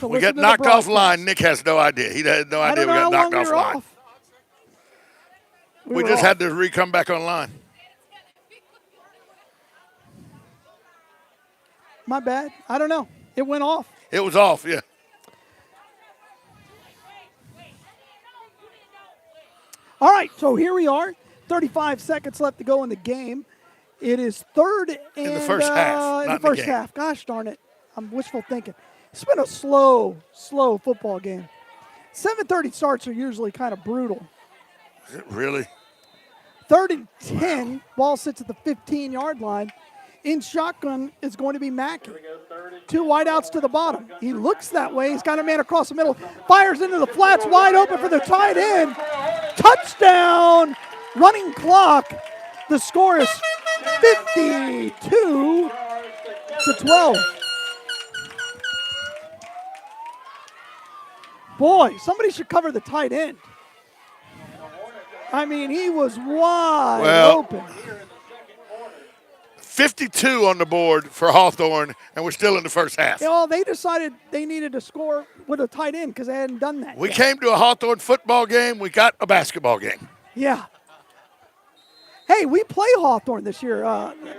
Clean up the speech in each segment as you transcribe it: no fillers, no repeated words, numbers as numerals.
We got knocked off line. Nick has no idea. He had no idea we got knocked off line. We just had to come back online. My bad. I don't know. It went off. It was off, yeah. All right, so here we are. 35 seconds left to go in the game. It is third and in the first half. In the first half. Gosh darn it. I'm wishful thinking. It's been a slow football game. 7:30 starts are usually kind of brutal. Is it really? 3rd and 10. Ball sits at the 15-yard line. In shotgun is going to be Mackey. 2 wideouts to the bottom. He looks that way. He's got a man across the middle. Fires into the flats, wide open for the tight end. Touchdown! Running clock. The score is 52-12. Boy, somebody should cover the tight end. I mean, he was wide open. 52 on the board for Hawthorne, and we're still in the first half. Well, they decided they needed to score with a tight end because they hadn't done that We yet. came to a Hawthorne football game. We got a basketball game. Yeah. Hey, we play Hawthorne this year.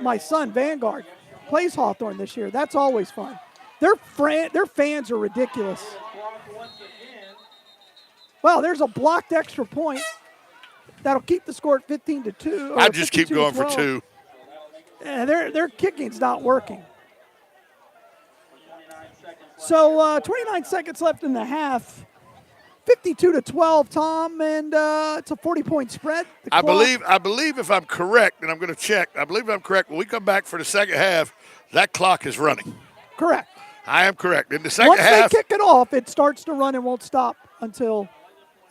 My son, Vanguard, plays Hawthorne this year. That's always fun. Their fans are ridiculous. Well, there's a blocked extra point. That'll keep the score at 15-2. I just keep going for 2. Yeah, their kicking's not working. So 29 seconds left in the half. 52-12, Tom, and it's a 40-point spread. I believe if I'm correct, and I'm going to check. I believe if I'm correct. When we come back for the second half, that clock is running. Correct. I am correct. In the second half, once they kick it off, it starts to run and won't stop until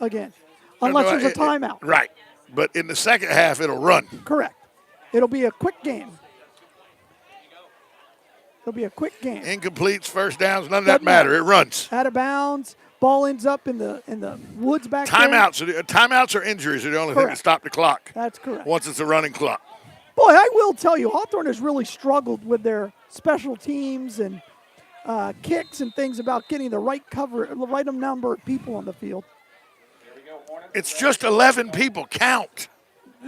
again, unless there's a timeout. Right. But in the second half, it'll run. Correct. It'll be a quick game. It'll be a quick game. Incompletes, first downs, none of that matter. It runs. Out of bounds. Ball ends up in the woods back Timeouts. there. Timeouts or injuries are the only thing that stop the clock. That's correct. Once it's a running clock. Boy, I will tell you, Hawthorne has really struggled with their special teams and kicks and things about getting the right number of people on the field. It's just 11 people. Count.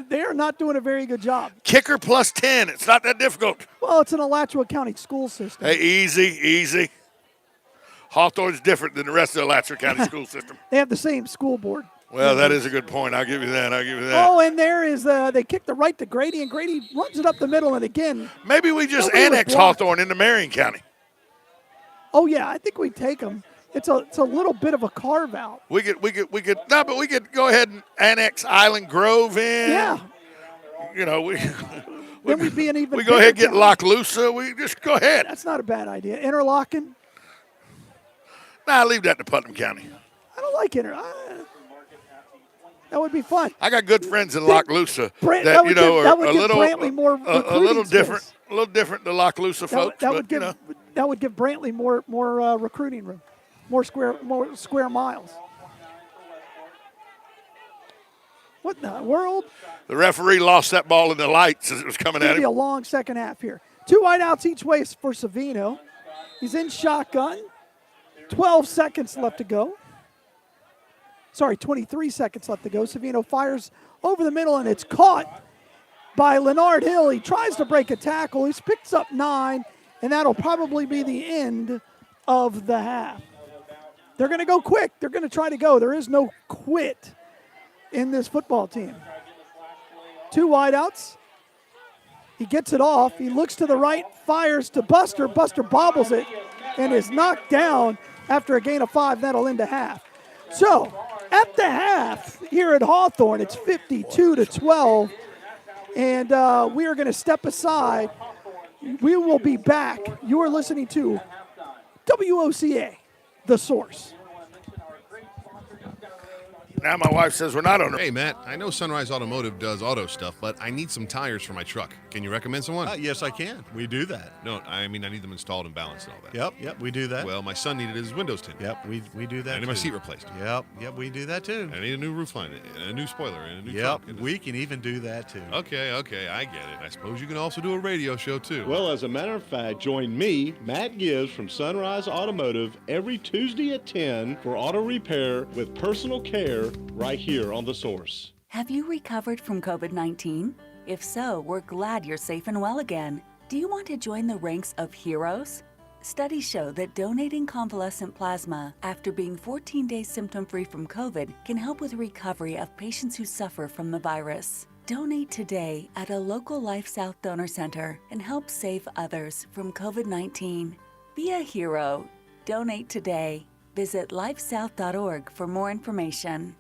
They are not doing a very good job. Kicker plus 10. It's not that difficult. Well, it's an Alachua County school system. Hey, easy. Hawthorne's different than the rest of the Alachua County school system. They have the same school board. Well, that is a good point. I'll give you that. Oh, and there is they kick the right to Grady, and Grady runs it up the middle, and again. Maybe we just annex Hawthorne into Marion County. Oh yeah, I think we take them. It's a little bit of a carve out. We could go ahead and annex Island Grove in. Yeah. You know, then we'd be an even. We go ahead and get Lochloosa. We just go ahead. That's not a bad idea. Interlocking. Nah, leave that to Putnam County. I don't like that would be fun. I got good friends in Lochloosa that you know are a little Brantley more a little different, a little different than Lochloosa folks. That would give Brantley more recruiting room, more square miles. What in the world? The referee lost that ball in the lights as it was coming at him. It'll be a long second half here. 2 wideouts each way for Savino. He's in shotgun. 12 seconds left to go. 23 seconds left to go. Savino fires over the middle, and it's caught by Leonard Hill. He tries to break a tackle. He picks up 9, and that'll probably be the end of the half. They're going to go quick. They're going to try to go. There is no quit in this football team. 2 wideouts. He gets it off. He looks to the right, fires to Buster. Buster bobbles it and is knocked down after a gain of 5. That'll end a half. So, at the half here at Hawthorne, it's 52-12. And we are going to step aside. We will be back. You are listening to WOCA, The Source. Now my wife says we're not on. Hey, Matt, I know Sunrise Automotive does auto stuff, but I need some tires for my truck. Can you recommend someone? Yes, I can. We do that. No, I mean I need them installed and balanced and all that. Yep, we do that. Well, my son needed his windows tinted. Yep, we do that. I need my seat replaced. Yep, we do that too. I need a new roof line, and a new spoiler, and a new Yep, trunk. And we can even do that too. Okay, I get it. I suppose you can also do a radio show too. Well, as a matter of fact, join me, Matt Gibbs from Sunrise Automotive, every Tuesday at 10 for auto repair with personal care right here on The Source. Have you recovered from COVID-19? If so, we're glad you're safe and well again. Do you want to join the ranks of heroes? Studies show that donating convalescent plasma after being 14 days symptom-free from COVID can help with recovery of patients who suffer from the virus. Donate today at a local Life South donor center and help save others from COVID-19. Be a hero. Donate today. Visit lifesouth.org for more information.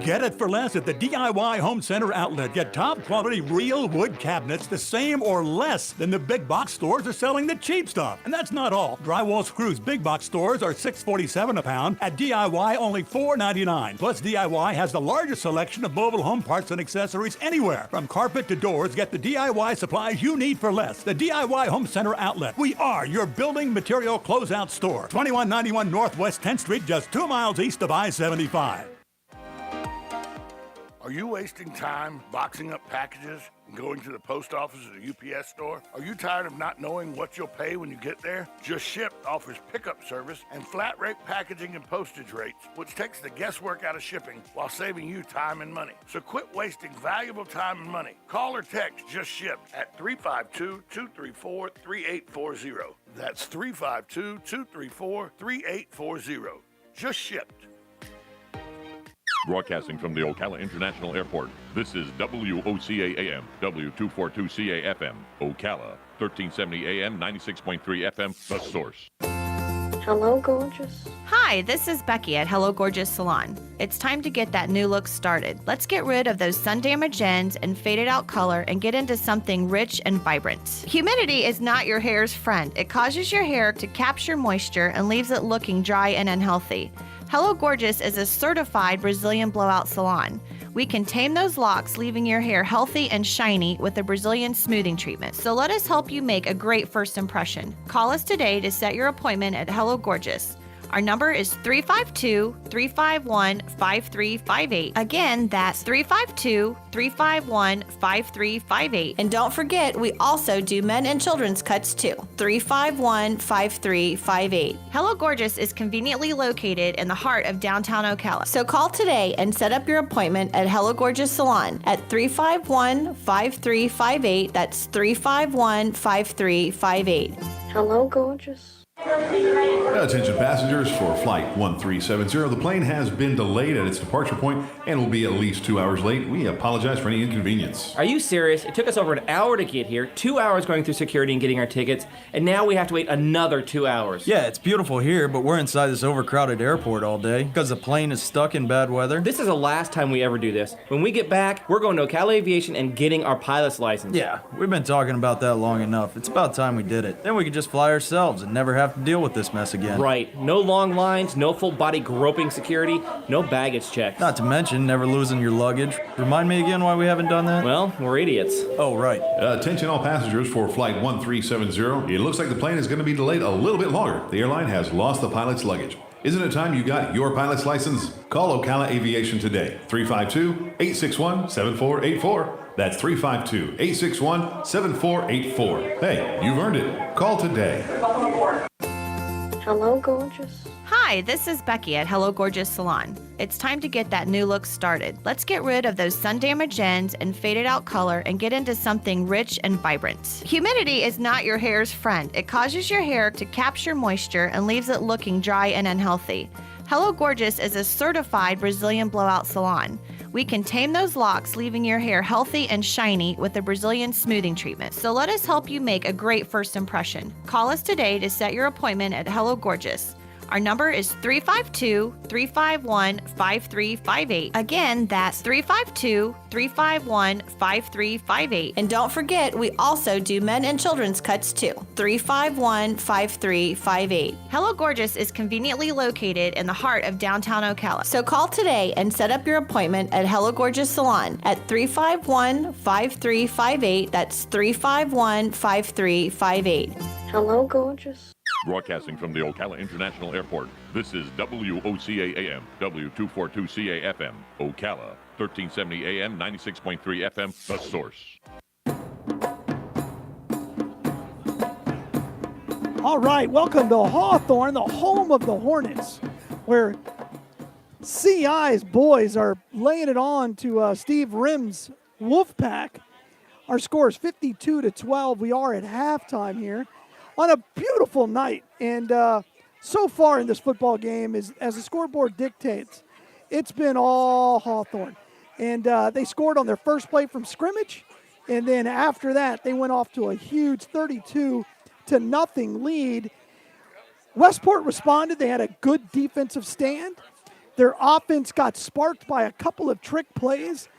Get it for less at the DIY Home Center outlet. Get top quality real wood cabinets the same or less than the big box stores are selling the cheap stuff. And that's not all. Drywall screws big box stores are $6.47 a pound. At DIY, only $4.99. Plus, DIY has the largest selection of mobile home parts and accessories anywhere. From carpet to doors, get the DIY supplies you need for less. The DIY Home Center outlet. We are your building material closeout store. 2191 Northwest 10th Street, just 2 miles east of I-75. Are you wasting time boxing up packages and going to the post office or the UPS store? Are you tired of not knowing what you'll pay when you get there? Just Ship offers pickup service and flat rate packaging and postage rates, which takes the guesswork out of shipping while saving you time and money. So quit wasting valuable time and money. Call or text Just Ship at 352-234-3840. That's 352-234-3840. Just Shipped. Broadcasting from the Ocala International Airport, this is WOCA AM, W242CA FM, Ocala, 1370 AM, 96.3 FM, The Source. Hello, gorgeous. Hi, this is Becky at Hello Gorgeous Salon. It's time to get that new look started. Let's get rid of those sun-damaged ends and faded out color and get into something rich and vibrant. Humidity is not your hair's friend. It causes your hair to capture moisture and leaves it looking dry and unhealthy. Hello Gorgeous is a certified Brazilian blowout salon. We can tame those locks, leaving your hair healthy and shiny with a Brazilian smoothing treatment. So let us help you make a great first impression. Call us today to set your appointment at Hello Gorgeous. Our number is 352-351-5358. Again, that's 352-351-5358. And don't forget, we also do men and children's cuts too. 351-5358. Hello Gorgeous is conveniently located in the heart of downtown Ocala. So call today and set up your appointment at Hello Gorgeous Salon at 351-5358. That's 351-5358. Hello, gorgeous. Attention passengers for Flight 1370. The plane has been delayed at its departure point and will be at least 2 hours late. We apologize for any inconvenience. Are you serious? It took us over an hour to get here, 2 hours going through security and getting our tickets, and now we have to wait another 2 hours. Yeah, it's beautiful here, but we're inside this overcrowded airport all day because the plane is stuck in bad weather. This is the last time we ever do this. When we get back, we're going to Ocala Aviation and getting our pilot's license. Yeah, we've been talking about that long enough. It's about time we did it. Then we could just fly ourselves and never have to deal with this mess again. Right. No long lines, no full body groping security, no baggage checks. Not to mention never losing your luggage. Remind me again why we haven't done that? Well, we're idiots. Oh, right. Attention all passengers for Flight 1370. It looks like the plane is going to be delayed a little bit longer. The airline has lost the pilot's luggage. Isn't it time you got your pilot's license? Call Ocala Aviation today. 352-861-7484. That's 352-861-7484. Hey, you've earned it. Call today. Hello, gorgeous. Hi, this is Becky at Hello Gorgeous Salon. It's time to get that new look started. Let's get rid of those sun-damaged ends and faded out color and get into something rich and vibrant. Humidity is not your hair's friend. It causes your hair to capture moisture and leaves it looking dry and unhealthy. Hello Gorgeous is a certified Brazilian blowout salon. We can tame those locks, leaving your hair healthy and shiny with a Brazilian smoothing treatment. So let us help you make a great first impression. Call us today to set your appointment at Hello Gorgeous. Our number is 352-351-5358. Again, that's 352-351-5358. And don't forget, we also do men and children's cuts too. 351-5358. Hello Gorgeous is conveniently located in the heart of downtown Ocala. So call today and set up your appointment at Hello Gorgeous Salon at 351-5358. That's 351-5358. Hello, gorgeous. Broadcasting from the Ocala International Airport, this is WOCA AM, W242CA FM, Ocala, 1370 AM, 96.3 FM, The Source. All right, welcome to Hawthorne, the home of the Hornets, where CI's boys are laying it on to Steve Rim's Wolfpack. Our score is 52-12. We are at halftime here on a beautiful night. And so far in this football game, as the scoreboard dictates, it's been all Hawthorne. And they scored on their first play from scrimmage. And then after that, they went off to a huge 32-0 lead. Westport responded. They had a good defensive stand. Their offense got sparked by a couple of trick plays,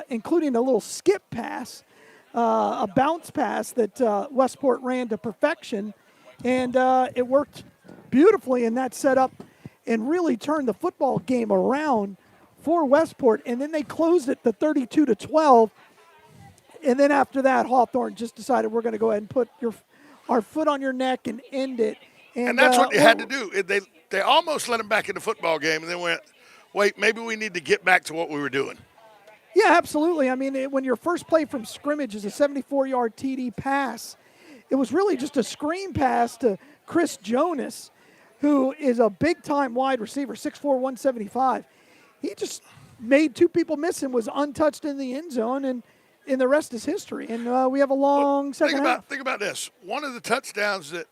including a little skip pass, a bounce pass that Westport ran to perfection. And it worked beautifully, and that set up and really turned the football game around for Westport. And then they closed it to 32-12. And then after that, Hawthorne just decided we're going to go ahead and put our foot on your neck and end it. And that's what they had to do. They almost let him back in the football game and then went, wait, maybe we need to get back to what we were doing. Yeah, absolutely. I mean, when your first play from scrimmage is a 74-yard TD pass, it was really just a screen pass to Chris Jonas, who is a big-time wide receiver, 6'4", 175. He just made two people miss and was untouched in the end zone, and the rest is history. And we have a long second half. Think about this. One of the touchdowns that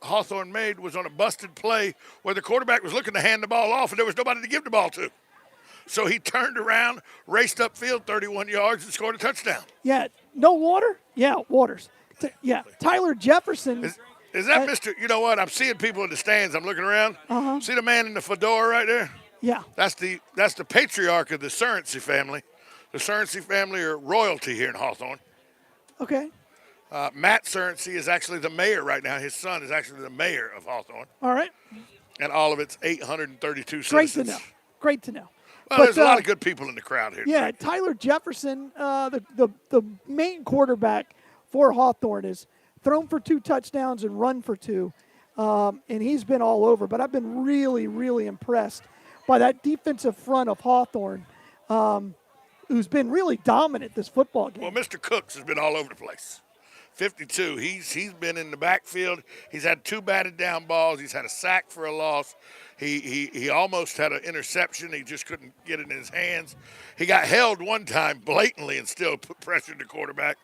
Hawthorne made was on a busted play where the quarterback was looking to hand the ball off, and there was nobody to give the ball to. So he turned around, raced upfield 31 yards, and scored a touchdown. Yeah, no water? Yeah, Waters. Yeah, Tyler Jefferson. Is that Mr. You know what? I'm seeing people in the stands. I'm looking around. Uh-huh. See the man in the fedora right there? Yeah. That's the patriarch of the Surrency family. The Surrency family are royalty here in Hawthorne. Okay. Matt Surrency is actually the mayor right now. His son is actually the mayor of Hawthorne. All right. And all of its 832 citizens. Great to know. Great to know. Well, there's a lot of good people in the crowd here. Yeah, Tyler Jefferson, the main quarterback for Hawthorne, is thrown for 2 touchdowns and run for 2. And he's been all over. But I've been really, really impressed by that defensive front of Hawthorne, who's been really dominant this football game. Well, Mr. Cooks has been all over the place. 52. He's been in the backfield. He's had 2 batted down balls. He's had a sack for a loss. He almost had an interception. He just couldn't get it in his hands. He got held one time blatantly and still put pressure on the quarterback.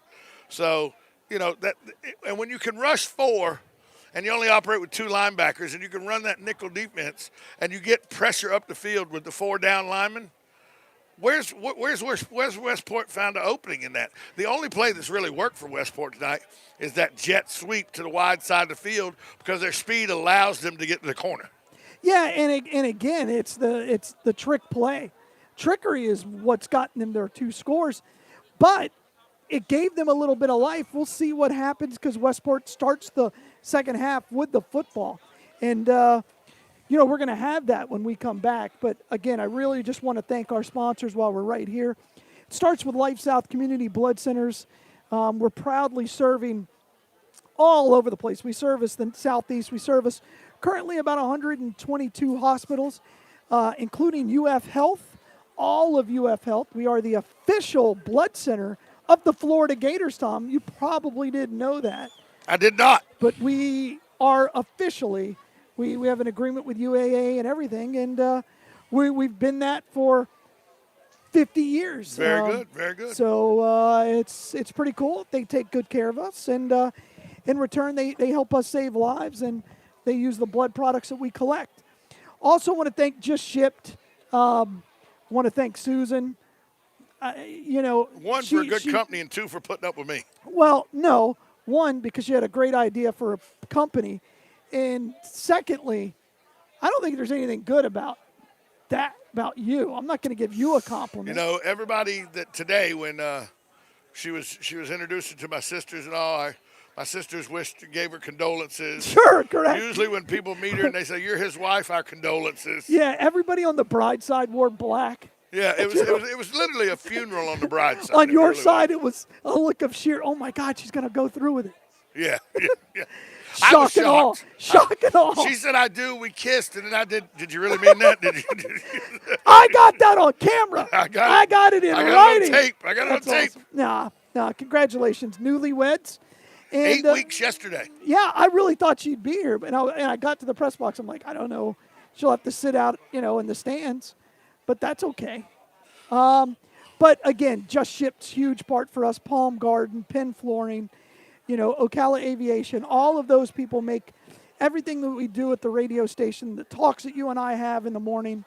So, you know, and when you can rush 4 and you only operate with 2 linebackers and you can run that nickel defense and you get pressure up the field with the 4 down linemen, Where's Westport found an opening in that? The only play that's really worked for Westport tonight is that jet sweep to the wide side of the field because their speed allows them to get to the corner. Yeah, and again, it's the trick play. Trickery is what's gotten them their 2 scores, but it gave them a little bit of life. We'll see what happens because Westport starts the second half with the football. And you know, we're going to have that when we come back. But, again, I really just want to thank our sponsors while we're right here. It starts with Life South Community Blood Centers. We're proudly serving all over the place. We service the Southeast. We service currently about 122 hospitals, including UF Health, all of UF Health. We are the official blood center of the Florida Gators, Tom. You probably didn't know that. I did not. But we are officially... We have an agreement with UAA and everything, and we've been that for 50 years. Very good, very good. So it's pretty cool. They take good care of us, and in return, they help us save lives, and they use the blood products that we collect. Also want to thank Just Shipped. Want to thank Susan. You know, 1 for a good company and 2 for putting up with me. Well, no. 1, because she had a great idea for a company. And secondly, I don't think there's anything good about that about you. I'm not going to give you a compliment. You know, everybody that today when she was introduced to my sisters and all, my sisters gave her condolences. Sure, correct. Usually when people meet her and they say, "You're his wife," our condolences. Yeah, everybody on the bride side wore black. Yeah, it was literally a funeral on the bride's side. On your side, it was a look of sheer, oh my God, she's going to go through with it. Yeah. Shock I was and awe. shocked. Shock and awe. She said, "I do." We kissed, and then I did. Did you really mean that? Did you? I got that on camera. I got it in I got writing. it on tape. I got it That's on tape. awesome. Nah, congratulations, newlyweds. And, 8 weeks yesterday. Yeah, I really thought she'd be here, but I got to the press box. I'm like, I don't know. She'll have to sit out, in the stands, but that's okay. But again, Just Ship's huge part for us. Palm Garden, Penn Flooring, Ocala Aviation. All of those people make everything that we do at the radio station, the talks that you and I have in the morning,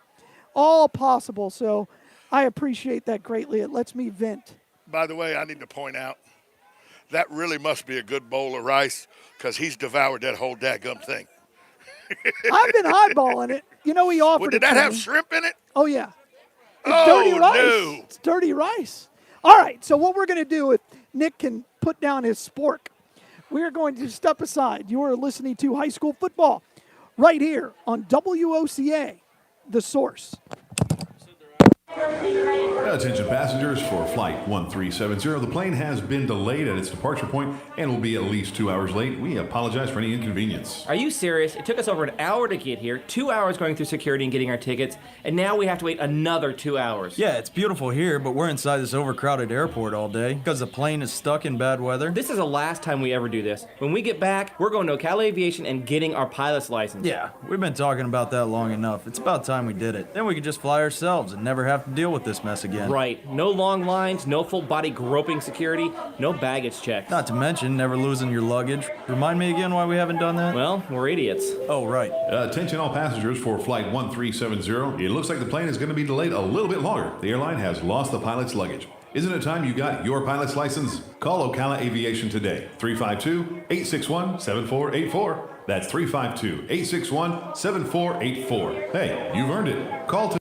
all possible. So I appreciate that greatly. It lets me vent. By the way, I need to point out, that really must be a good bowl of rice because he's devoured that whole daggum thing. I've been eyeballing it. He offered Well, it did that to have me. shrimp in it? Oh, yeah. It's Oh, dirty rice. no. It's dirty rice. All right, so what we're going to do, if Nick can put down his spork, we're going to step aside. You are listening to High School Football right here on WOCA, The Source. Attention passengers for Flight 1370. The plane has been delayed at its departure point and will be at least 2 hours late. We apologize for any inconvenience. Are you serious? It took us over an hour to get here, 2 hours going through security and getting our tickets, and now we have to wait another 2 hours. Yeah, it's beautiful here, but we're inside this overcrowded airport all day because the plane is stuck in bad weather. This is the last time we ever do this. When we get back, we're going to Ocala Aviation and getting our pilot's license. Yeah, we've been talking about that long enough. It's about time we did it. Then we could just fly ourselves and never have to deal with this mess again. Right. No long lines, no full body groping security, no baggage checks. Not to mention never losing your luggage. Remind me again why we haven't done that? Well, we're idiots. Oh, right. Attention all passengers for Flight 1370. It looks like the plane is going to be delayed a little bit longer. The airline has lost the pilot's luggage. Isn't it time you got your pilot's license? Call Ocala Aviation today. 352-861-7484. That's 352-861-7484. Hey, you've earned it. Call to...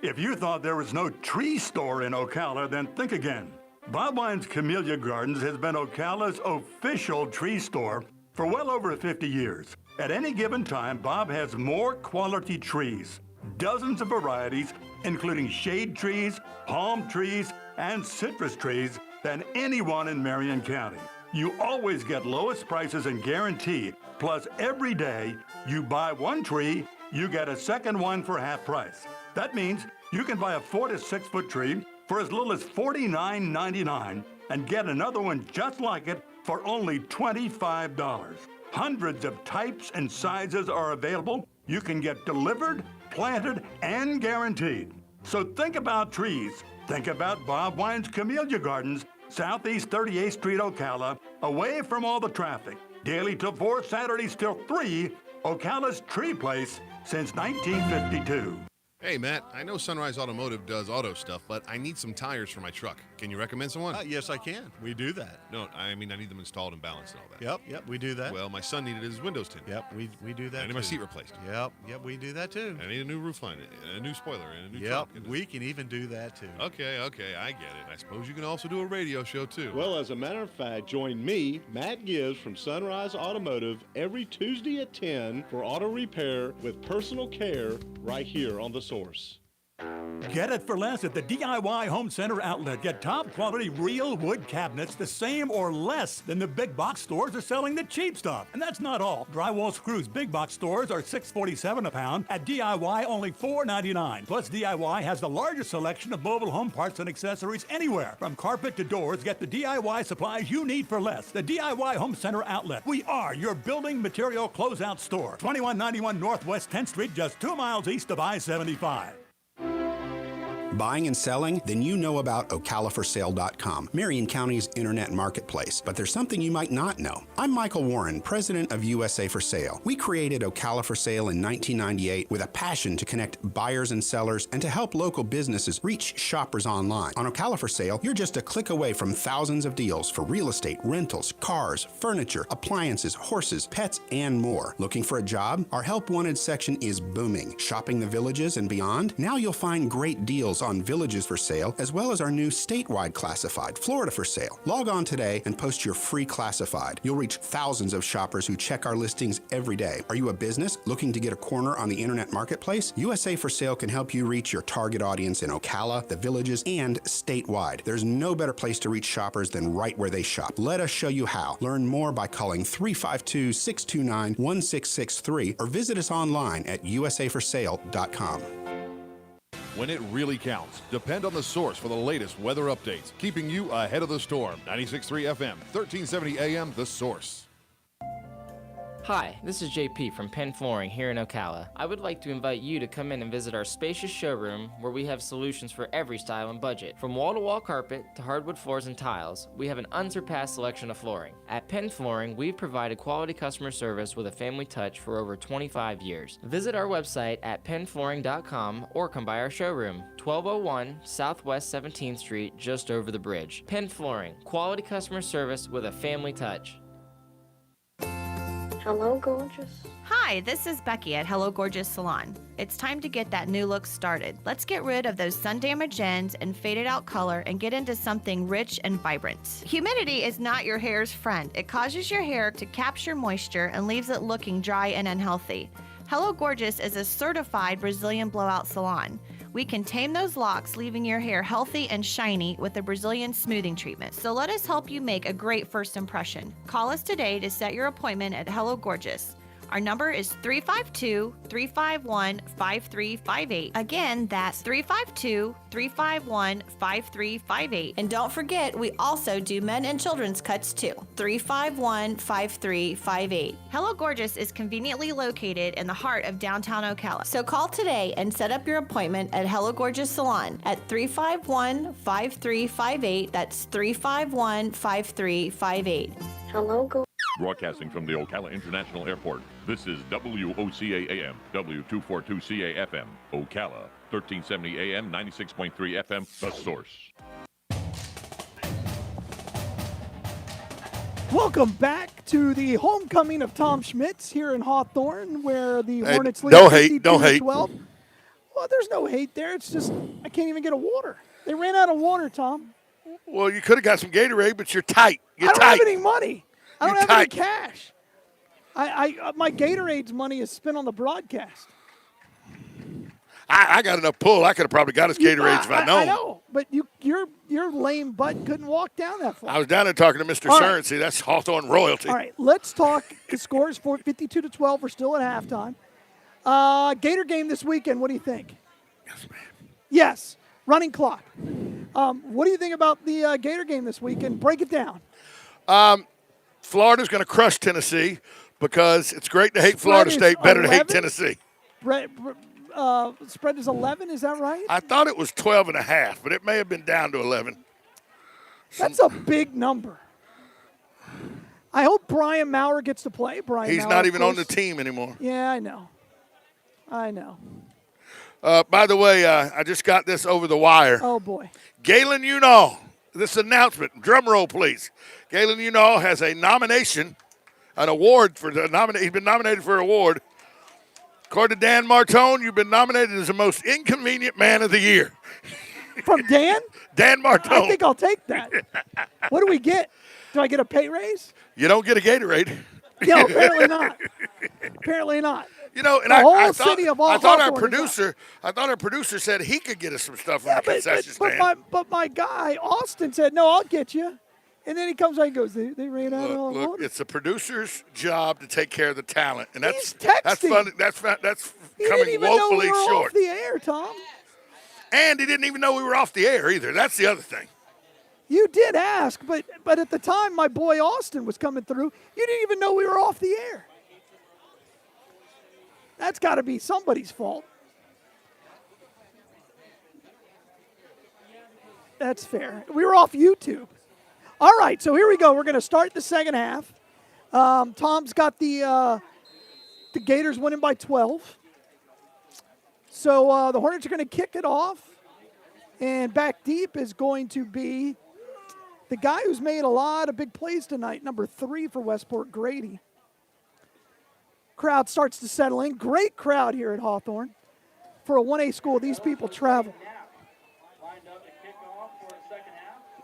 If you thought there was no tree store in Ocala, then think again. Bob Wine's Camellia Gardens has been Ocala's official tree store for well over 50 years. At any given time, Bob has more quality trees, dozens of varieties, including shade trees, palm trees, and citrus trees, than anyone in Marion County. You always get lowest prices and guarantee. Plus, every day you buy one tree, you get a second one for half price. That means you can buy a 4 to 6 foot tree for as little as $49.99 and get another one just like it for only $25. Hundreds of types and sizes are available. You can get delivered, planted, and guaranteed. So think about trees. Think about Bob Wine's Camellia Gardens, Southeast 38th Street, Ocala, away from all the traffic. Daily till 4, Saturdays till 3, Ocala's Tree Place since 1952. Hey, Matt, I know Sunrise Automotive does auto stuff, but I need some tires for my truck. Can you recommend someone? Yes, I can. We do that. No, I mean I need them installed and balanced and all that. Yep, we do that. Well, my son needed his windows tinted. Yep, we do that. I need my seat replaced. Yep, we do that too. I need a new roof line, a new spoiler, and a new trunk. Yep, we can even do that too. Okay, I get it. I suppose you can also do a radio show too. Well, as a matter of fact, join me, Matt Gibbs from Sunrise Automotive, every Tuesday at 10 for auto repair with personal care right here on The Source. Get it for less at the DIY Home Center outlet. Get top quality real wood cabinets the same or less than the big box stores are selling the cheap stuff. And that's not all. Drywall screws big box stores are $6.47 a pound. At DIY, only $4.99. Plus, DIY has the largest selection of mobile home parts and accessories anywhere. From carpet to doors, get the DIY supplies you need for less. The DIY Home Center outlet. We are your building material closeout store. 2191 Northwest 10th Street, just 2 miles east of I-75. Buying and selling? Then you know about OcalaForSale.com, Marion County's internet marketplace. But there's something you might not know. I'm Michael Warren, president of USA for Sale. We created Ocala for Sale in 1998 with a passion to connect buyers and sellers and to help local businesses reach shoppers online. On Ocala for Sale, you're just a click away from thousands of deals for real estate, rentals, cars, furniture, appliances, horses, pets, and more. Looking for a job? Our Help Wanted section is booming. Shopping the villages and beyond? Now you'll find great deals on villages for sale, as well as our new statewide classified, Florida for Sale. Log on today and post your free classified. You'll reach thousands of shoppers who check our listings every day. Are you a business looking to get a corner on the internet marketplace? USA for Sale can help you reach your target audience in Ocala, the villages, and statewide. There's no better place to reach shoppers than right where they shop. Let us show you how. Learn more by calling 352-629-1663 or visit us online at usaforsale.com. When it really counts, depend on the source for the latest weather updates, keeping you ahead of the storm. 96.3 FM, 1370 AM, The Source. Hi, this is JP from Penn Flooring here in Ocala. I would like to invite you to come in and visit our spacious showroom where we have solutions for every style and budget. From wall-to-wall carpet to hardwood floors and tiles, we have an unsurpassed selection of flooring. At Penn Flooring, we've provided quality customer service with a family touch for over 25 years. Visit our website at pennflooring.com or come by our showroom, 1201 Southwest 17th Street, just over the bridge. Penn Flooring, quality customer service with a family touch. Hello, gorgeous. Hi, this is Becky at Hello Gorgeous Salon. It's time to get that new look started. Let's get rid of those sun-damaged ends and faded out color and get into something rich and vibrant. Humidity is not your hair's friend. It causes your hair to capture moisture and leaves it looking dry and unhealthy. Hello Gorgeous is a certified Brazilian blowout salon. We can tame those locks, leaving your hair healthy and shiny with a Brazilian smoothing treatment. So let us help you make a great first impression. Call us today to set your appointment at Hello Gorgeous. Our number is 352-351-5358. Again, that's 352-351-5358. And don't forget, we also do men and children's cuts too. 351-5358. Hello Gorgeous is conveniently located in the heart of downtown Ocala. So call today and set up your appointment at Hello Gorgeous Salon at 351-5358. That's 351-5358. Hello, gorgeous. Broadcasting from the Ocala International Airport, this is WOCA AM, W242CA FM, Ocala, 1370 AM, 96.3 FM, The Source. Welcome back to the homecoming of Tom Schmitz here in Hawthorne, where the Hornets lead don't hate. 52-12. Well, there's no hate there. It's just I can't even get a water. They ran out of water, Tom. Well, you could have got some Gatorade, but you're tight. I don't have any money. I don't have any cash. My Gatorade's money is spent on the broadcast. I got enough pull. I could have probably got us Gatorades if I'd known. I know, but your lame butt couldn't walk down that far. I was down there talking to Mr. Cern. See, that's Hawthorne royalty. All right, let's talk. The score is 52-12. We're still at halftime. Gator game this weekend. What do you think? Yes, ma'am. Yes, running clock. What do you think about the Gator game this weekend? Break it down. Florida's going to crush Tennessee because it's great to hate Florida State, better to hate Tennessee. Spread is 11, is that right? I thought it was 12.5, but it may have been down to 11. That's a big number. I hope Brian Maurer gets to play. He's not even on the team anymore. Yeah, I know. By the way, I just got this over the wire. Oh, boy. Galen Unall, this announcement, drum roll, please. Galen Unall has a nomination, an award for the he's been nominated for an award. According to Dan Martone, you've been nominated as the most inconvenient man of the year. From Dan? Dan Martone. I think I'll take that. What do we get? Do I get a pay raise? You don't get a Gatorade. No, apparently not. Apparently not. You know, and I thought our producer said he could get us some stuff from the concession stand. But my guy, Austin, said, no, I'll get you. And then he comes out and goes, they ran out of all water. Look, it's the producer's job to take care of the talent. And that's fun. That's he coming didn't even woefully know we were short. Off the air, Tom. And he didn't even know we were off the air either. That's the other thing. You did ask, but at the time my boy Austin was coming through, you didn't even know we were off the air. That's got to be somebody's fault. That's fair. We were off YouTube. All right, so here we go. We're going to start the second half. Tom's got the Gators winning by 12. So the Hornets are going to kick it off. And back deep is going to be the guy who's made a lot of big plays tonight, number 3 for Westport, Grady. Crowd starts to settle in. Great crowd here at Hawthorne. For a 1A school, these people travel.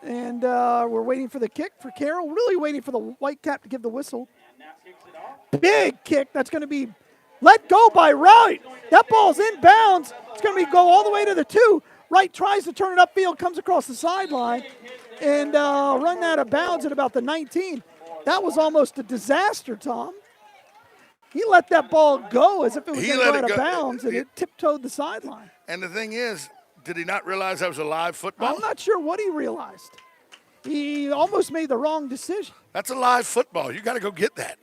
And we're waiting for the kick for Carroll. Really waiting for the white cap to give the whistle. Big kick. That's going to be let go by Wright. That ball's inbounds. It's going to go all the way to the 2. Wright tries to turn it upfield, comes across the sideline, and run out of bounds at about the 19. That was almost a disaster, Tom. He let that ball go as if it was going to go out of bounds, and it tiptoed the sideline. And the thing is, did he not realize that was a live football? I'm not sure what he realized. He almost made the wrong decision. That's a live football. You got to go get that.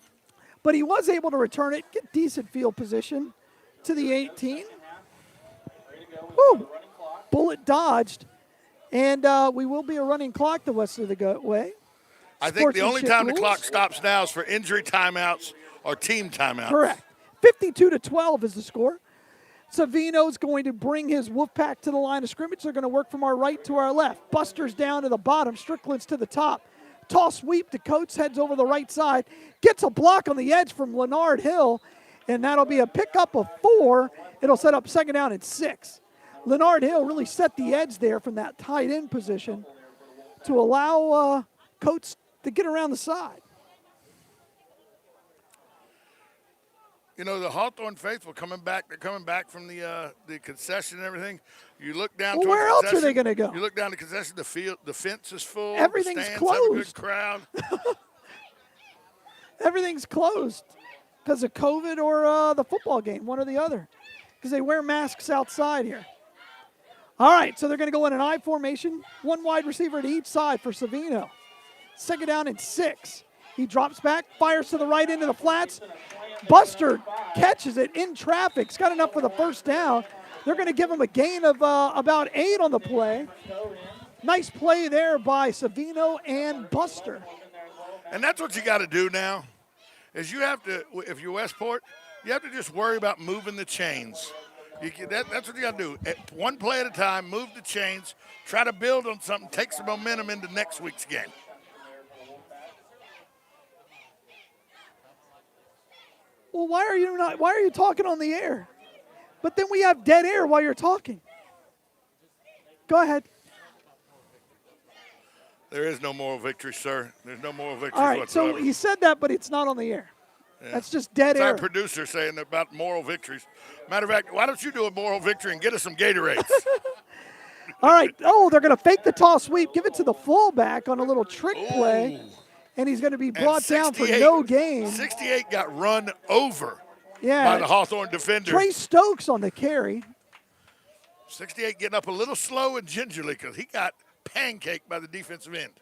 But he was able to return it, get decent field position to the 18. Woo! Bullet dodged. And we will be a running clock the rest of the way. I think the only time the clock stops now is for injury timeouts or team timeouts. Correct. 52-12 is the score. Savino's going to bring his Wolfpack to the line of scrimmage. They're going to work from our right to our left. Buster's down to the bottom. Strickland's to the top. Toss sweep to Coates, heads over the right side. Gets a block on the edge from Leonard Hill, and that'll be a pickup of 4. It'll set up second down and 6. Leonard Hill really set the edge there from that tight end position to allow Coates to get around the side. You know, the Hawthorne faithful coming back. They're coming back from the concession and everything. You look down. Well, where else are they going to go? You look down the concession. The field, the fence is full. Everything's the stands closed. have a good crowd. Everything's closed because of COVID or the football game, one or the other, because they wear masks outside here. All right, so they're going to go in an I formation. 1 wide receiver to each side for Savino. Second down and 6. He drops back, fires to the right into the flats. Buster catches it in traffic. He's got enough for the first down. They're going to give him a gain of about 8 on the play. Nice play there by Savino and Buster. And that's what you got to do now, is you have to, if you're Westport, you have to just worry about moving the chains. That's what you got to do. One play at a time, move the chains, try to build on something, take some momentum into next week's game. Well, why are you talking on the air? But then we have dead air while you're talking. Go ahead. There is no moral victory, sir. There's no moral victory All right, whatsoever. so he said that, but it's not on the air. Yeah. That's just dead It's air. our producer saying about moral victories. Matter of fact, why don't you do a moral victory and get us some Gatorades? All right. Oh, they're going to fake the toss sweep, give it to the fullback on a little trick play, and he's going to be brought down for no gain. 68 got run over Yeah. by the Hawthorne defender. Trey Stokes on the carry. 68 getting up a little slow and gingerly because he got pancaked by the defensive end.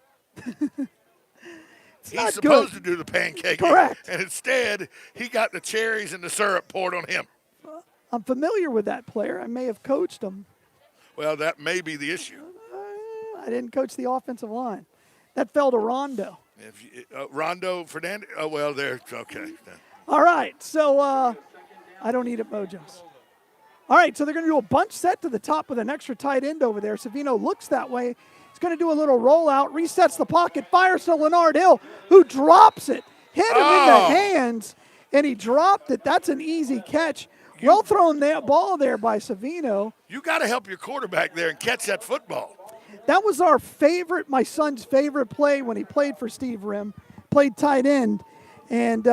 He's supposed to do the pancake. Correct. And instead, he got the cherries and the syrup poured on him. I'm familiar with that player. I may have coached him. Well, that may be the issue. I didn't coach the offensive line. That fell to Rondo. Rondo Fernandez. Oh, well, there. Okay. All right. So I don't need it, Mojos. All right. So they're going to do a bunch set to the top with an extra tight end over there. Savino looks that way. He's going to do a little rollout, resets the pocket, fires to Leonard Hill, who drops it. Hit him in the hands, and he dropped it. That's an easy catch. Well thrown that ball there by Savino. You got to help your quarterback there and catch that football. That was my son's favorite play when he played for Steve Rim, played tight end. And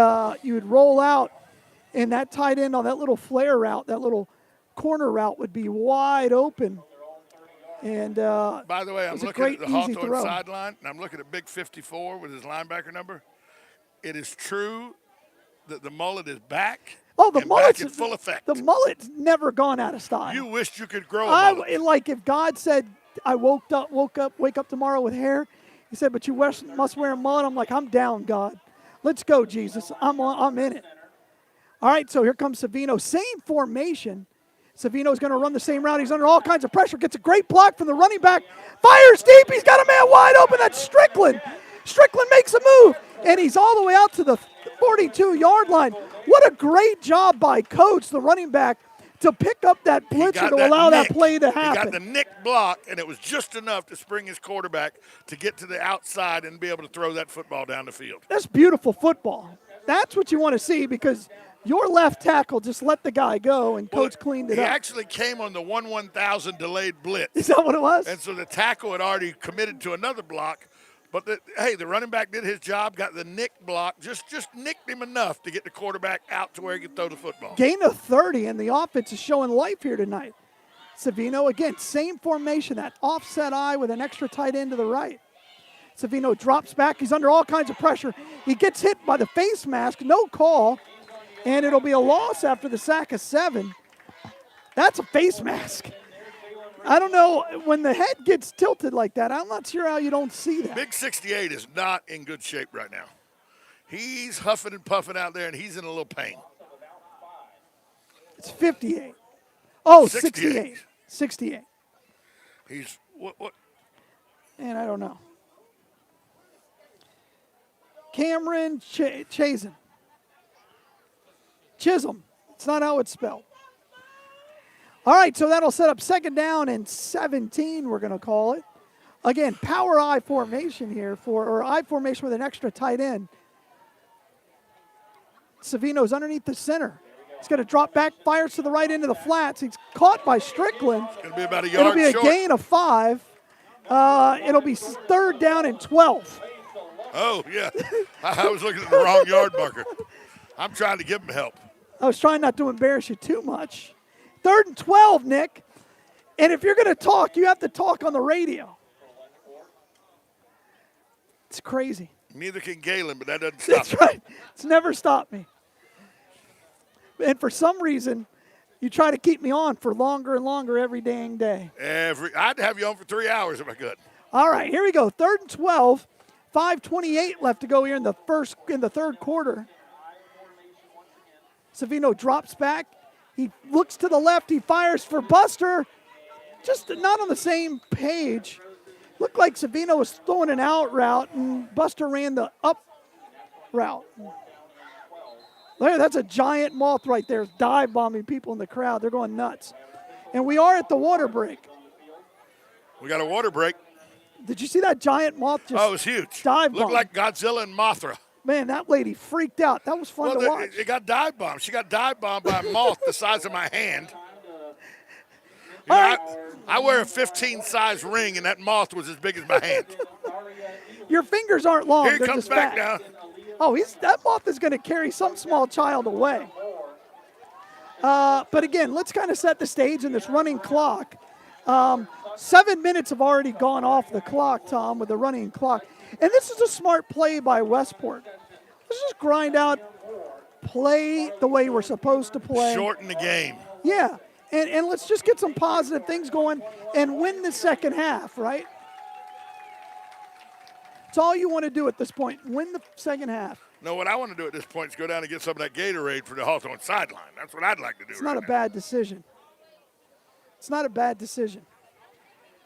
you would roll out, and that tight end on that little flare route, that little corner route would be wide open. And by the way, I'm looking at the Hawthorne throw. sideline, and I'm looking at Big 54 with his linebacker number. It is true that the mullet is back. Oh, the mullet's in full effect. The mullet's never gone out of style. You wished you could grow a mullet. Like if God said, I wake up tomorrow with hair, he said, but you must wear a mullet. I'm like, I'm down, God. Let's go, Jesus. I'm in it. All right, so here comes Savino. Same formation. Savino's going to run the same route. He's under all kinds of pressure. Gets a great block from the running back. Fires deep. He's got a man wide open. That's Strickland. Strickland makes a move, and he's all the way out to the 42-yard line. What a great job by Coach, the running back, to pick up that blitzer to allow that play to happen. He got the nick block, and it was just enough to spring his quarterback to get to the outside and be able to throw that football down the field. That's beautiful football. That's what you want to see, because your left tackle just let the guy go, and Coach cleaned it up. He actually came on the 1-1000 delayed blitz. Is that what it was? And so the tackle had already committed to another block. But, the running back did his job, got the nick block, just nicked him enough to get the quarterback out to where he could throw the football. Gain of 30, and the offense is showing life here tonight. Savino, again, same formation, that offset eye with an extra tight end to the right. Savino drops back. He's under all kinds of pressure. He gets hit by the face mask, no call, and it'll be a loss after the sack of 7. That's a face mask. I don't know, when the head gets tilted like that, I'm not sure how you don't see that. Big 68 is not in good shape right now. He's huffing and puffing out there, and he's in a little pain. It's 58. Oh, 68. 68. He's, what? And I don't know. Cameron Chisholm. It's not how it's spelled. All right, so that'll set up second down and 17, we're going to call it. Again, power I formation here, or I formation with an extra tight end. Savino's underneath the center. He's going to drop back, fires to the right into the flats. He's caught by Strickland. It's going to be about a yard short. It'll be a gain of 5. It'll be third down and 12. Oh, yeah. I was looking at the wrong yard marker. I'm trying to give him help. I was trying not to embarrass you too much. Third and 12, Nick. And if you're going to talk, you have to talk on the radio. It's crazy. Neither can Galen, but that doesn't stop That's right. It's never stopped me. And for some reason, you try to keep me on for longer and longer every dang day. I'd have you on for 3 hours if I could. All right, here we go. Third and 12. 5:28 left to go here in the third quarter. Savino drops back. He looks to the left. He fires for Buster. Just not on the same page. Looked like Savino was throwing an out route, and Buster ran the up route. There, that's a giant moth right there, dive bombing people in the crowd. They're going nuts. And we are at the water break. We got a water break. Did you see that giant moth just it was huge. Dive bomb? Looked like Godzilla and Mothra. Man, that lady freaked out. That was fun to watch. It got dive bombed. She got dive bombed by a moth the size of my hand. I wear a 15-size ring, and that moth was as big as my hand. Your fingers aren't long. Here he They're comes just back fat. now. Oh, that moth is going to carry some small child away. But again, let's kind of set the stage in this running clock. 7 minutes have already gone off the clock, Tom, with the running clock. And this is a smart play by Westport. Let's just grind out, play the way we're supposed to play. Shorten the game. Yeah, and let's just get some positive things going and win the second half, right? It's all you want to do at this point, win the second half. No, what I want to do at this point is go down and get some of that Gatorade for the Hawthorne sideline. That's what I'd like to do. It's not a bad decision. It's not a bad decision.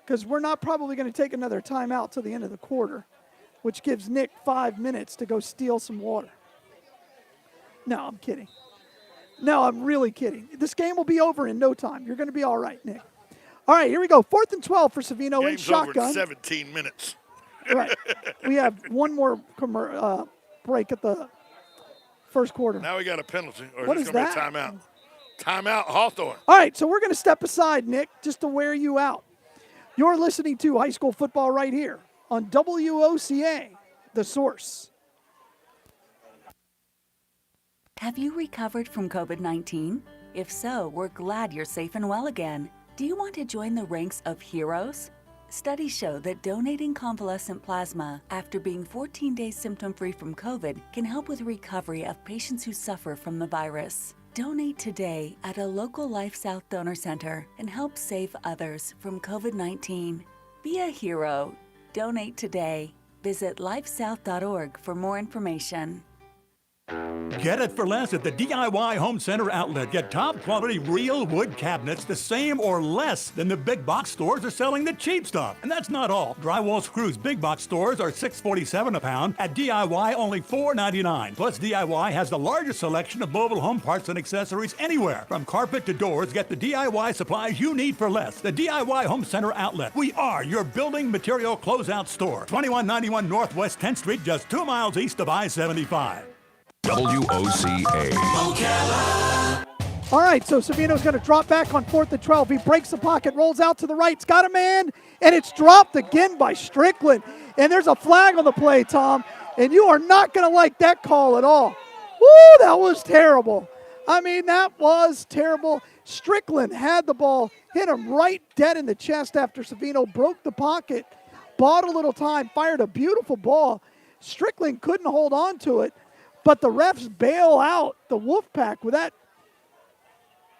Because we're not probably going to take another timeout till the end of the quarter, which gives Nick 5 minutes to go steal some water. No, I'm kidding. No, I'm really kidding. This game will be over in no time. You're going to be all right, Nick. All right, here we go. 4th and 12 for Savino in shotgun. Over in 17 minutes. Right. We have one more break at the first quarter. Now we got a penalty. Or What is is going to be a that? timeout? Timeout, Hawthorne. All right, so we're going to step aside, Nick, just to wear you out. You're listening to high school football right here on WOCA, The Source. Have you recovered from COVID-19? If so, we're glad you're safe and well again. Do you want to join the ranks of heroes? Studies show that donating convalescent plasma after being 14 days symptom-free from COVID can help with recovery of patients who suffer from the virus. Donate today at a local Life South donor center and help save others from COVID-19. Be a hero. Donate today. Visit lifesouth.org for more information. Get it for less at the DIY Home Center outlet. Get top quality real wood cabinets the same or less than the big box stores are selling the cheap stuff. And that's not all. Drywall screws big box stores are $6.47 a pound. At DIY, only $4.99. Plus, DIY has the largest selection of mobile home parts and accessories anywhere. From carpet to doors, get the DIY supplies you need for less. The DIY Home Center outlet. We are your building material closeout store. 2191 Northwest 10th Street, just 2 miles east of I-75. WOCA. All right, so Savino's going to drop back on 4th and 12. He breaks the pocket, rolls out to the right. It's got a man, and it's dropped again by Strickland. And there's a flag on the play, Tom, and you are not going to like that call at all. Woo, that was terrible. I mean, that was terrible. Strickland had the ball, hit him right dead in the chest after Savino broke the pocket, bought a little time, fired a beautiful ball. Strickland couldn't hold on to it. But the refs bail out the Wolfpack with that.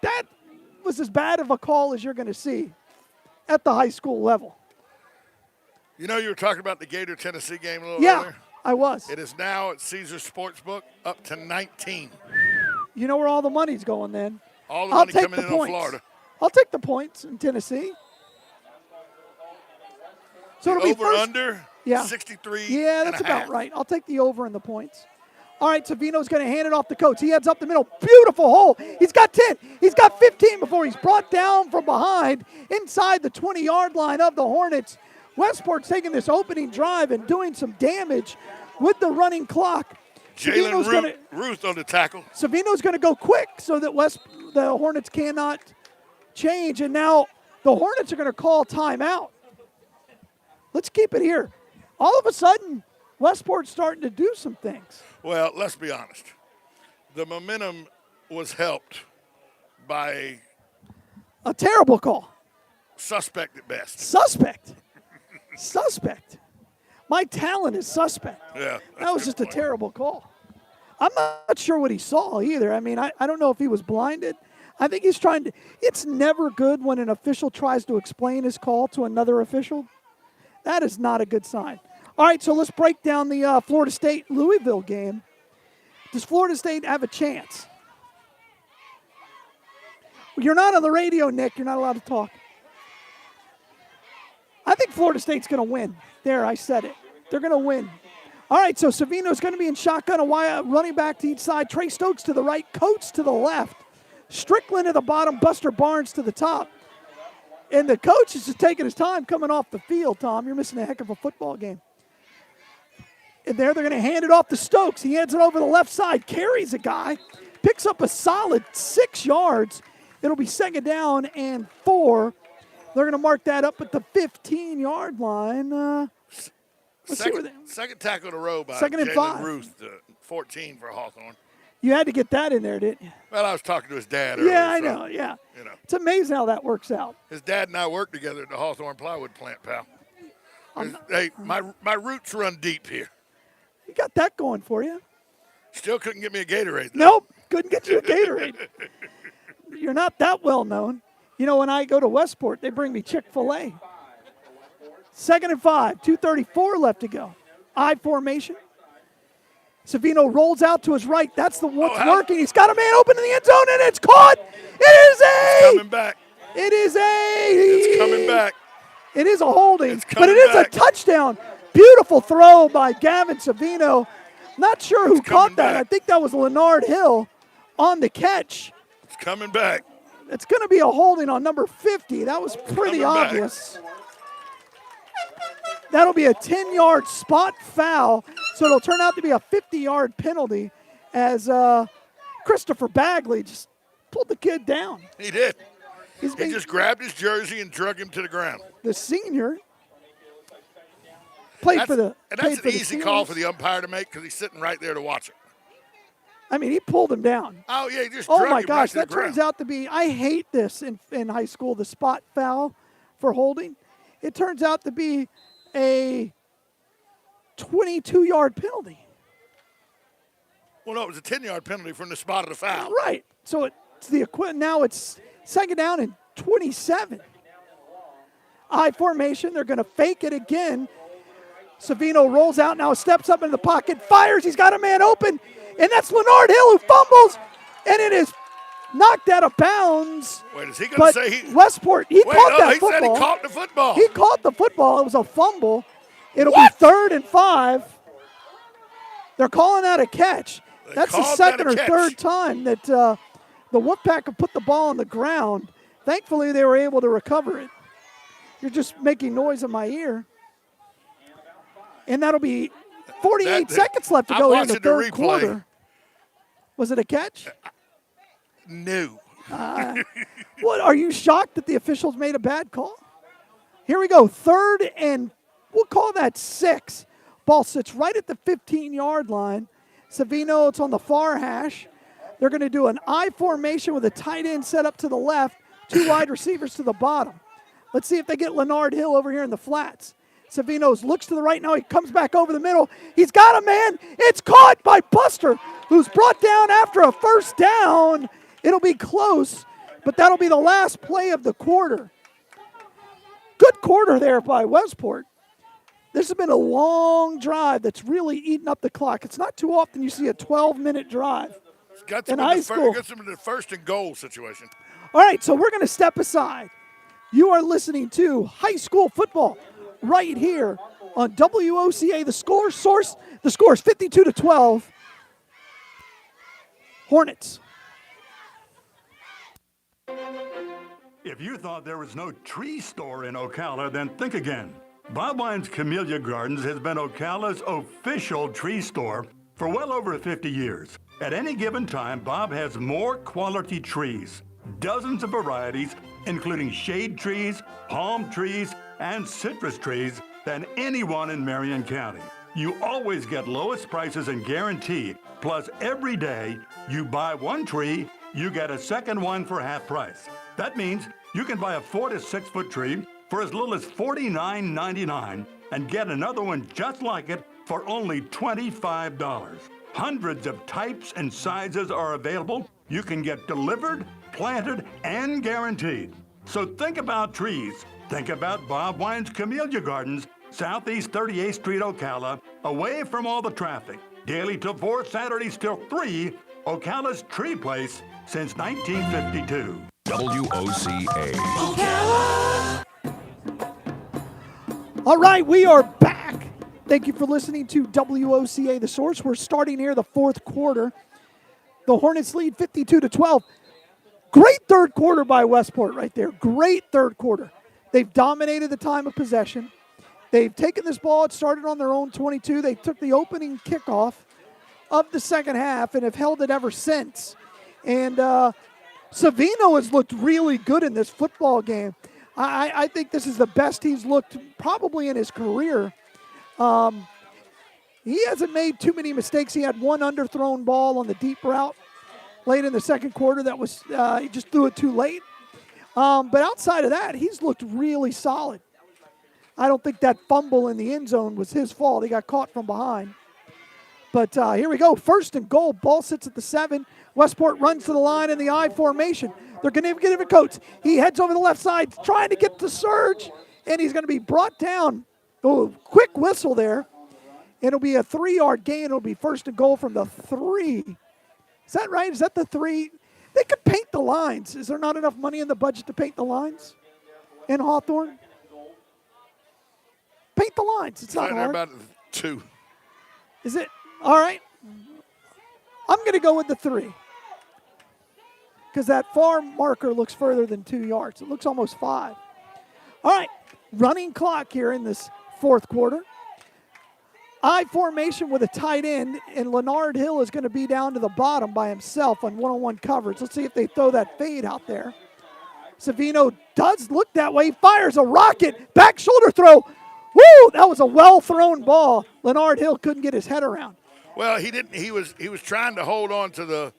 That was as bad of a call as you're going to see at the high school level. You know, you were talking about the Gator Tennessee game a little Yeah, earlier? I was. It is now at Caesars Sportsbook up to 19. You know where all the money's going then. All the money coming in on Florida. I'll take the points in Tennessee. So it'll be first, under 63. Yeah, that's about right. I'll take the over in the points. All right, Savino's going to hand it off to Coates. He heads up the middle. Beautiful hole. He's got 10. He's got 15 before he's brought down from behind inside the 20-yard line of the Hornets. Westport's taking this opening drive and doing some damage with the running clock. Jalen Ruth on the tackle. Savino's going to go quick so that the Hornets cannot change. And now the Hornets are going to call timeout. Let's keep it here. All of a sudden, Westport's starting to do some things. Well, let's be honest. The momentum was helped by a terrible call. Suspect at best. Suspect. Suspect. My talent is suspect. Yeah. That was just a terrible call. I'm not sure what he saw either. I mean, I don't know if he was blinded. I think he's trying to. It's never good when an official tries to explain his call to another official. That is not a good sign. All right, so let's break down the Florida State-Louisville game. Does Florida State have a chance? You're not on the radio, Nick. You're not allowed to talk. I think Florida State's going to win. There, I said it. They're going to win. All right, so Savino's going to be in shotgun, a running back to each side. Trey Stokes to the right, Coates to the left. Strickland at the bottom, Buster Barnes to the top. And the coach is just taking his time coming off the field, Tom. You're missing a heck of a football game. And there they're going to hand it off to Stokes. He hands it over the left side, carries a guy, picks up a solid 6 yards. It'll be 2nd down and 4. They're going to mark that up at the 15-yard line. Second tackle in a row by Second and Jalen 5. Ruth, 14 for Hawthorne. You had to get that in there, didn't you? Well, I was talking to his dad earlier. Yeah, I know, yeah. You know. It's amazing how that works out. His dad and I worked together at the Hawthorne plywood plant, pal. Hey, my roots run deep here. You got that going for you. Still couldn't get me a Gatorade, though. Nope, couldn't get you a Gatorade. You're not that well known. You know, when I go to Westport, they bring me Chick-fil-A. 2nd and 5, 2:34 left to go. I formation. Savino rolls out to his right. That's the what's working. He's got a man open in the end zone, and it's caught. It's coming back. It's coming back. It is a holding, but it is a touchdown. Beautiful throw by Gavin Savino. Not sure who caught that. I think that was Leonard Hill on the catch. It's coming back. It's going to be a holding on number 50. That was pretty obvious. That'll be a 10-yard spot foul, so it'll turn out to be a 50-yard penalty as Christopher Bagley just pulled the kid down. He did. He just grabbed his jersey and drug him to the ground. The senior played for the And that's an easy call for the umpire to make because he's sitting right there to watch it. I mean, he pulled him down. Oh, yeah, he just Oh, drug my him gosh, right to that the ground. turns out to be, I hate this in high school, the spot foul for holding. It turns out to be a 22-yard penalty. Well, no, it was a 10-yard penalty from the spot of the foul. Right. So it's the equipment. Now it's 2nd down and 27. I formation. They're going to fake it again. Savino rolls out now, steps up into the pocket, fires. He's got a man open. and that's Leonard Hill who fumbles, and it is knocked out of bounds. Wait, is he going to say he? Westport, he caught that he football. said he caught the football. He caught the football. It was a fumble. It'll be 3rd and 5. They're calling that a catch. That's the second or third time that the Wolfpack have put the ball on the ground. Thankfully, they were able to recover it. You're just making noise in my ear. And that'll be 48 seconds left to go in the third quarter. Was it a catch? No. What, are you shocked that the officials made a bad call? Here we go, 3rd and we'll call that 6. Ball sits right at the 15-yard line. Savino, it's on the far hash. They're going to do an I formation with a tight end set up to the left, 2 wide receivers to the bottom. Let's see if they get Leonard Hill over here in the flats. Savinos looks to the right now. He comes back over the middle. He's got a man. It's caught by Buster, who's brought down after a first down. It'll be close, but that'll be the last play of the quarter. Good quarter there by Westport. This has been a long drive that's really eaten up the clock. It's not too often you see a 12-minute drive in high school. Gets them in the 1st and goal situation. All right, so we're going to step aside. You are listening to high school football right here on WOCA. The score is 52-12. Hornets. If you thought there was no tree store in Ocala, then think again. Bob Wine's Camellia Gardens has been Ocala's official tree store for well over 50 years. At any given time, Bob has more quality trees, dozens of varieties, including shade trees, palm trees, and citrus trees than anyone in Marion County. You always get lowest prices and guarantee. Plus, every day you buy one tree, you get a second one for half price. That means you can buy a 4 to 6 foot tree for as little as $49.99 and get another one just like it for only $25. Hundreds of types and sizes are available. You can get delivered, planted, and guaranteed. So think about trees. Think about Bob Wine's Camellia Gardens, Southeast 38th Street, Ocala, away from all the traffic. Daily till 4, Saturdays till 3, Ocala's Tree Place since 1952. WOCA. All right, we are back. Thank you for listening to WOCA The Source. We're starting here the 4th quarter. The Hornets lead 52-12. Great third quarter by Westport right there. Great third quarter. They've dominated the time of possession. They've taken this ball. It started on their own 22. They took the opening kickoff of the second half and have held it ever since. And Savino has looked really good in this football game. I think this is the best he's looked probably in his career. He hasn't made too many mistakes. He had one underthrown ball on the deep route late in the second quarter that was he just threw it too late. But outside of that, he's looked really solid. I don't think that fumble in the end zone was his fault. He got caught from behind. But here we go. 1st and goal. Ball sits at the 7. Westport runs to the line in the I formation. They're going to give it Coates. He heads over the left side, trying to get to Surge, and he's going to be brought down. Oh, quick whistle there. It'll be a 3-yard gain. It'll be 1st and goal from the 3. Is that right? Is that the 3? They could paint the lines. Is there not enough money in the budget to paint the lines in Hawthorne? Paint the lines. It's not hard. About 2. Is it? All right. I'm going to go with the 3. Because that far marker looks further than 2 yards. It looks almost 5. All right. Running clock here in this 4th quarter. I formation with a tight end, and Leonard Hill is going to be down to the bottom by himself on one-on-one coverage. Let's see if they throw that fade out there. Savino does look that way. Fires a rocket. Back shoulder throw. Woo! That was a well-thrown ball. Leonard Hill couldn't get his head around. Well, he didn't. He was trying to hold on to the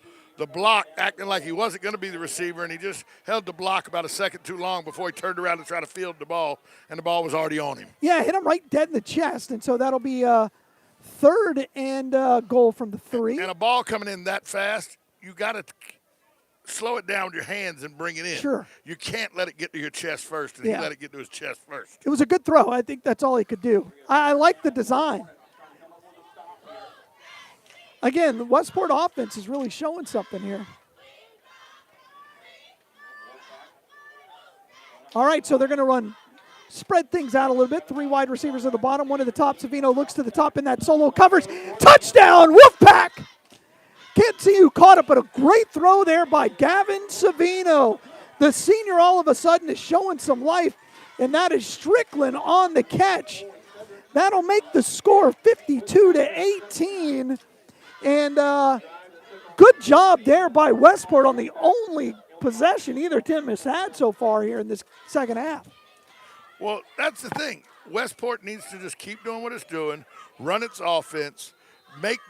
block, acting like he wasn't going to be the receiver, and he just held the block about a second too long before he turned around to try to field the ball, and the ball was already on him. Yeah, hit him right dead in the chest, and so that'll be 3rd and goal from the 3. And a ball coming in that fast, you got to slow it down with your hands and bring it in. Sure. You can't let it get to your chest first, and he let it get to his chest first. It was a good throw. I think that's all he could do. I like the design. Again, the Westport offense is really showing something here. All right, so they're going to spread things out a little bit. 3 wide receivers at the bottom, 1 at the top. Savino looks to the top in that solo covers. Touchdown, Wolfpack! Can't see who caught it, but a great throw there by Gavin Savino. The senior all of a sudden is showing some life, and that is Strickland on the catch. That'll make the score 52-18. And good job there by Westport on the only possession either team has had so far here in this second half. Well, that's the thing. Westport needs to just keep doing what it's doing, run its offense, make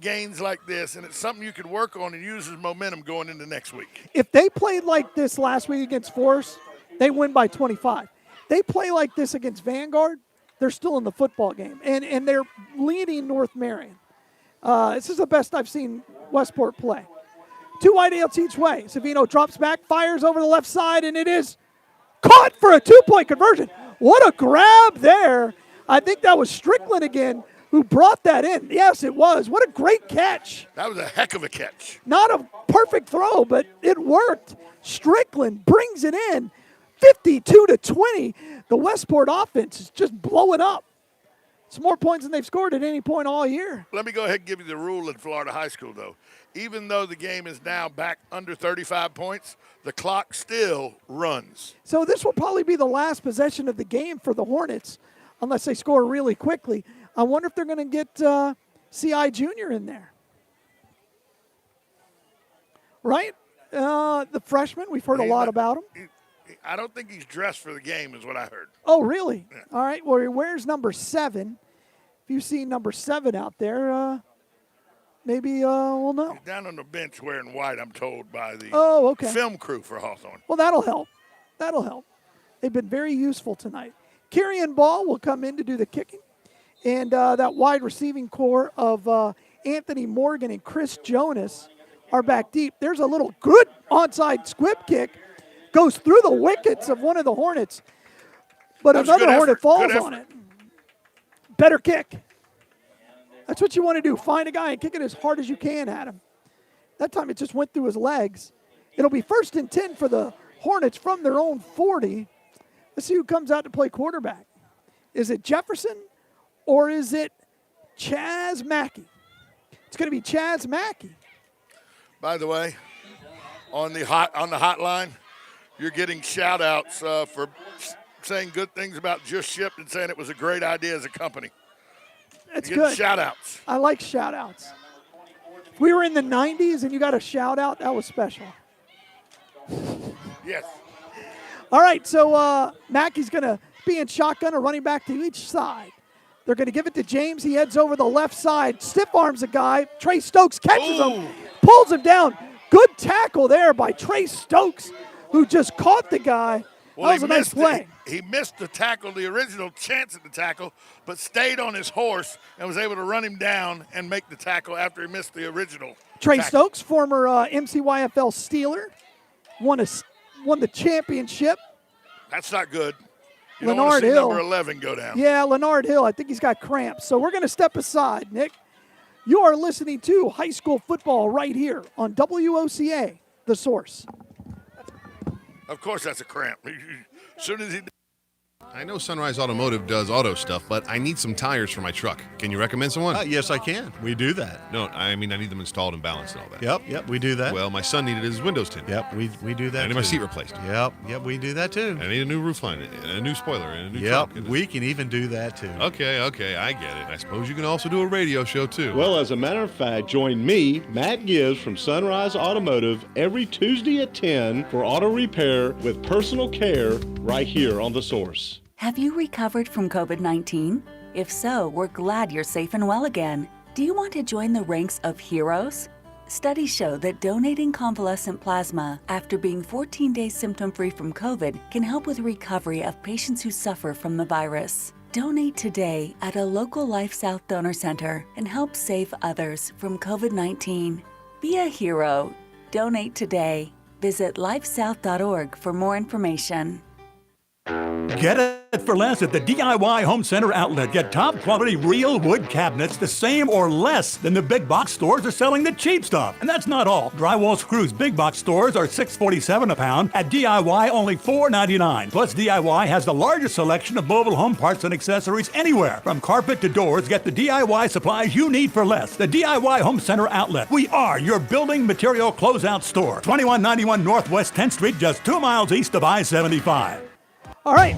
gains like this, and it's something you can work on and use as momentum going into next week. If they played like this last week against Forest, they win by 25. They play like this against Vanguard, they're still in the football game, and they're leading North Marion. This is the best I've seen Westport play. 2 wideouts each way. Savino drops back, fires over the left side, and it is caught for a 2-point conversion. What a grab there. I think that was Strickland again who brought that in. Yes, it was. What a great catch. That was a heck of a catch. Not a perfect throw, but it worked. Strickland brings it in. 52-20. The Westport offense is just blowing up. It's more points than they've scored at any point all year. Let me go ahead and give you the rule in Florida high school, though. Even though the game is now back under 35 points, the clock still runs. So this will probably be the last possession of the game for the Hornets, unless they score really quickly. I wonder if they're going to get C.I. Jr. in there. Right? The freshman, we've heard a lot about him. I don't think he's dressed for the game is what I heard. Oh, really? Yeah. All right, well, where's number 7? If you see number 7 out there, maybe we'll know. He's down on the bench wearing white, I'm told, by the film crew for Hawthorne. Well, that'll help. That'll help. They've been very useful tonight. Kieran Ball will come in to do the kicking. And that wide receiving core of Anthony Morgan and Chris Jonas are back deep. There's a little good onside squib kick. Goes through the wickets of one of the Hornets. But another Hornet falls on it. Better kick. That's what you want to do. Find a guy and kick it as hard as you can at him. That time it just went through his legs. It'll be 1st and 10 for the Hornets from their own 40. Let's see who comes out to play quarterback. Is it Jefferson or is it Chaz Mackey? It's going to be Chaz Mackey. By the way, on the hotline, you're getting shout-outs for saying good things about Just Shipped and saying it was a great idea as a company. That's You're good. Shout-outs. I like shout-outs. If we were in the 90s and you got a shout-out, that was special. Yes. All right, so Mackey's going to be in shotgun, a running back to each side. They're going to give it to James. He heads over the left side, stiff arms a guy. Trey Stokes catches him, pulls him down. Good tackle there by Trey Stokes, who just caught the guy. Well, that was a nice play. He missed the tackle, the original chance at the tackle, but stayed on his horse and was able to run him down and make the tackle after he missed the original Trey tackle. Stokes, former MCYFL Steeler, won the championship. That's not good. You Leonard don't want to see Hill. number 11 go down. Yeah, Leonard Hill. I think he's got cramps. So we're going to step aside, Nick. You are listening to high school football right here on WOCA, The Source. Of course that's a cramp. As soon as he... I know Sunrise Automotive does auto stuff, but I need some tires for my truck. Can you recommend someone? Yes, I can. We do that. No, I mean I need them installed and balanced and all that. Yep, we do that. Well, my son needed his windows tinted. Yep, we do that. I need my seat replaced. Yep, we do that too. I need a new roof line, and a new spoiler, and a new Yep, trunk. we can even do that too. Okay, I get it. I suppose you can also do a radio show too. Well, as a matter of fact, join me, Matt Gibbs from Sunrise Automotive, every Tuesday at 10 for auto repair with personal care right here on The Source. Have you recovered from COVID-19? If so, we're glad you're safe and well again. Do you want to join the ranks of heroes? Studies show that donating convalescent plasma after being 14 days symptom-free from COVID can help with recovery of patients who suffer from the virus. Donate today at a local Life South donor center and help save others from COVID-19. Be a hero. Donate today. Visit lifesouth.org for more information. Get it for less at the DIY Home Center outlet. Get top quality real wood cabinets the same or less than the big box stores are selling the cheap stuff. And that's not all. Drywall screws big box stores are $6.47 a pound. At DIY, only $4.99. Plus, DIY has the largest selection of mobile home parts and accessories anywhere. From carpet to doors, get the DIY supplies you need for less. The DIY Home Center outlet. We are your building material closeout store. 2191 Northwest 10th Street, just 2 miles east of I-75. All right,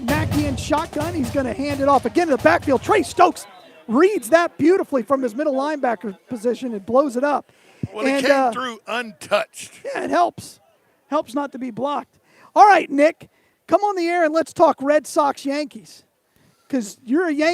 Mackey in shotgun. He's going to hand it off again to the backfield. Trey Stokes reads that beautifully from his middle linebacker position and blows it up. Well, he came through untouched. Yeah, it helps. Helps not to be blocked. All right, Nick, come on the air and let's talk Red Sox Yankees, because you're a Yankee.